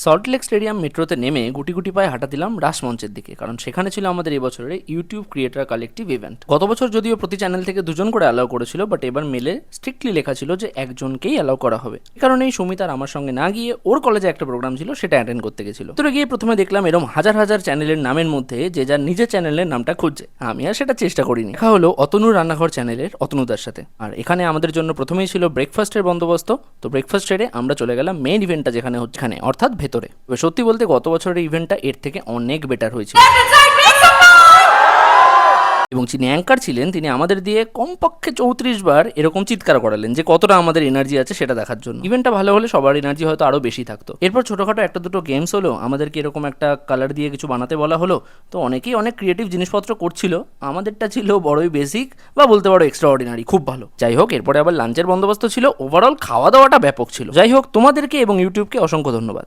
Salt Lake stadium মেট্রোতে নেমে গুটি গুটি পায়ে হাঁটা দিলাম রাসমঞ্চের দিকে, কারণ সেখানে ছিল আমাদের এবছরের ইউটিউব ক্রিয়েটার কালেক্টিভ ইভেন্ট। গত বছর যদিও প্রতি চ্যানেল থেকে দুজন করে অ্যালাউ করেছিল, বাট এবার মেলে স্ট্রিক্টলি লেখা ছিল যে একজনকেই অ্যালাউ করা হবে। এই কারণেই সুমিত আর আমার সঙ্গে না গিয়ে ওর কলেজে একটা প্রোগ্রাম ছিল, সেটা অ্যাটেন্ড করতে গেছিল। তো গিয়ে প্রথমে দেখলাম এরকম হাজার হাজার চ্যানেলের নামের মধ্যে যে যার নিজের চ্যানেলের নামটা খুঁজছে। আমি আর সেটা চেষ্টা করিনি। দেখা হলো অতনুর রান্নাঘর চ্যানেলের অতনুদার সাথে। আর এখানে আমাদের জন্য প্রথমেই ছিল ব্রেকফাস্টের বন্দোবস্ত। তো ব্রেকফাস্ট সেরে আমরা চলে গেলাম মেইন ইভেন্টটা, যেখানে হচ্ছে অর্থাৎ ভেতরে। সত্যি বলতে গত বছরের ইভেন্টটা এর থেকে অনেক বেটার হয়েছিল, এবং যিনি অ্যাঙ্কার ছিলেন তিনি আমাদের দিয়ে কমপক্ষে 34 বার এরকম চিৎকার করালেন যে কতটা আমাদের এনার্জি আছে সেটা দেখার জন্য। ইভেন্টটা ভালো হলে সবার এনার্জি হয়তো আরো বেশি থাকতো। এরপর ছোটখাটো একটা দুটো গেমস হলো, আমাদেরকে এরকম একটা কালার দিয়ে কিছু বানাতে বলা হলো। তো অনেকেই অনেক ক্রিয়েটিভ জিনিসপত্র করছিল, আমাদেরটা ছিল বড়ই বেসিক বা বলতে পারো এক্সট্রা অর্ডিনারি, খুব ভালো। যাই হোক, এরপরে আবার লাঞ্চের বন্দোবস্ত ছিল। ওভারঅল খাওয়া দাওয়াটা ব্যাপক ছিল। যাই হোক, তোমাদেরকে এবং ইউটিউবকে অসংখ্য ধন্যবাদ।